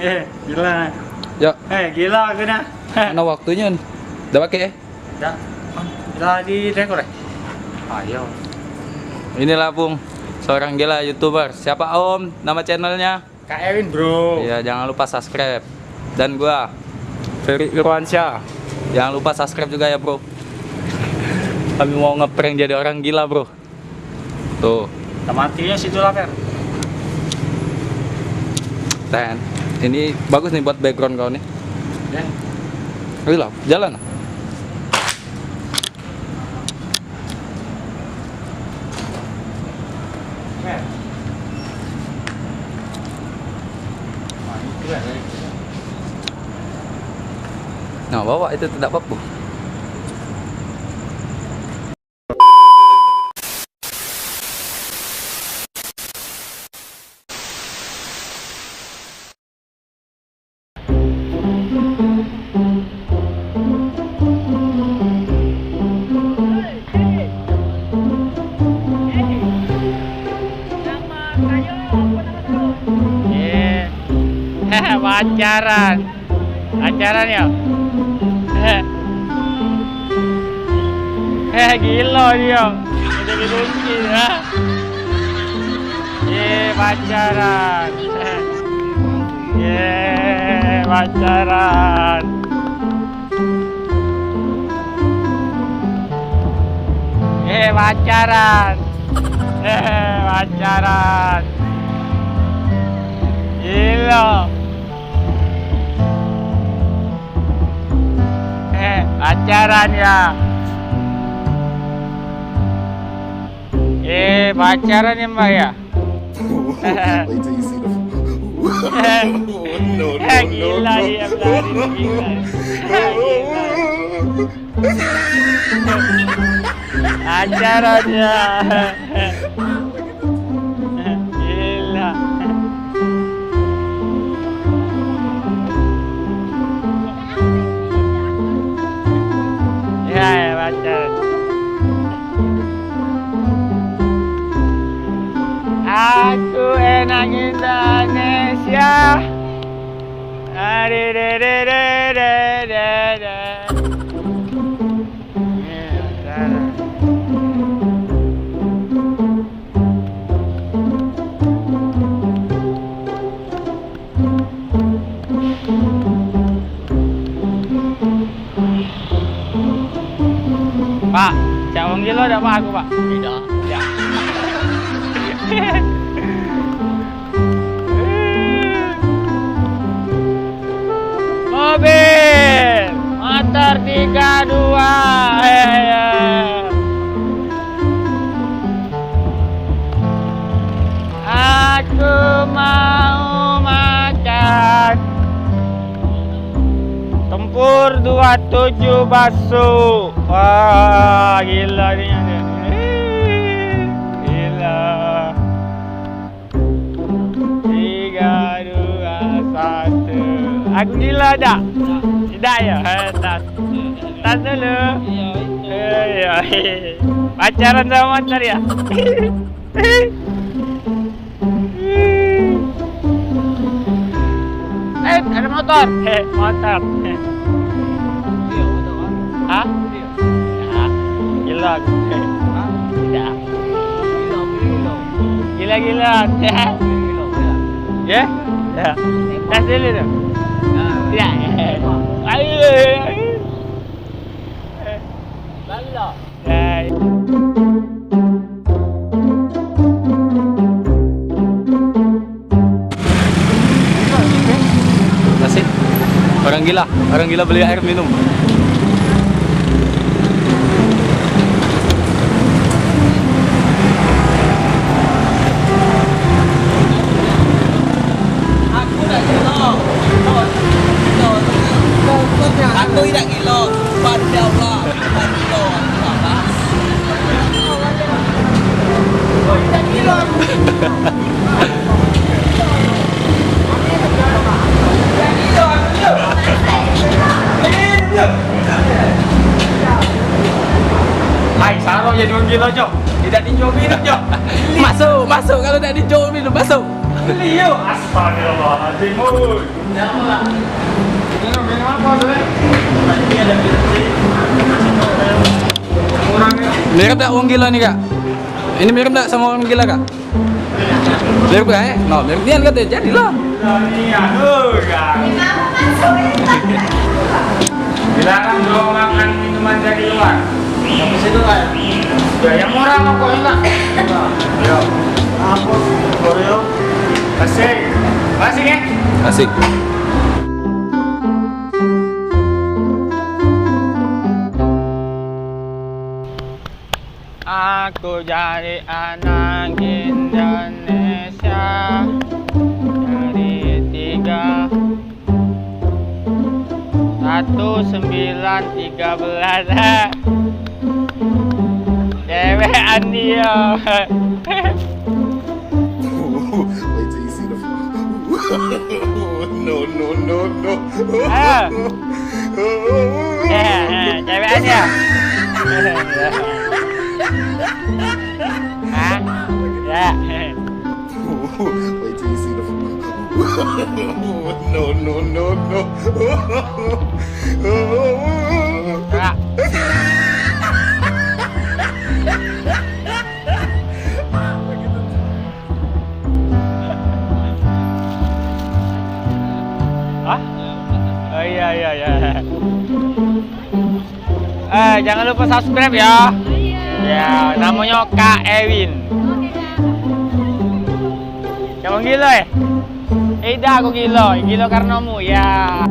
Gila. Ya, Gila aku dah. mana waktunya nih? Udah pakai ya? Dah. Gila di rekor ya? Ayo. Inilah Bung, seorang gila YouTuber. Siapa Om? Nama channelnya? Kak Erwin, bro. Iya, jangan lupa subscribe. Dan gua Ferry Irwansyah. Jangan lupa subscribe juga ya, Bro. Kami mau ngeprank jadi orang gila, Bro. Tuh. Matinya situ lah, Fer. Dan ini bagus nih buat background kau nih. Ya. Ayo lah, jalan. Fer. Nah, bawa itu tidak apa-apa. Pacaran ya. Gila dia. Jadi kunci ya. Pacaran. Pacaran. Pacaran. Pacaran. Gila. Pacaran ya. Pacaran ya Mbak ya. Wait till you see the. No, Gila dia berlari gila. Pacaran ya. Gila. Ya pacaran. Aku enak Indonesia. Pak, cak wong gila ada Pak aku, Pak? Tidak. Ya. Mobil motor 32. Aku mau makan tempur 27 bakso. Wah, gila dia. Gila. 3, 2, 1. Aku gila dah? Tidak ya? Tas. Tas dulu. Iya. Pacaran sama motor ya? Ada motor. Motor. Hah? Ya. Gila. Tidak. Gila. Ya? Ya. Tas dulu tu. Ya. Ayo. Lala. Nasi. Orang gila beli air minum. Aku tidak gila, pada Allah, Hai, sarong jadi orang gila, Jok. Tidak dijual minum, Jok. Masuk kalau tidak dijual minum, masuk. Beli yuk. Astagfirullahaladzim. Minum apa tuh? Tadi ada Mirip tak orang gila nih kak? Ini mirip tak sama orang gila kak? Mirip gak ya? No, mirip dia katanya jadilah. Dilarang dong makan minuman dari luar. Sampai situ kan? Ya, yang murah mah kok enggak. Yo, Apa? Koreo? asik. Masih ya? Asik. Aku jadi anak Indonesia dari 1913. Cewekan dia. Wait till you see the. No, no, no, no. Ah. Cewekan dia. Hah? Ya. Wait till you see the. No, no, no, no. Ya. Hah? Oh iya iya iya. Jangan lupa subscribe ya. Ya, namanya Kak Ewin. Kamu gila ya? Ida aku gila, gila karenamu ya.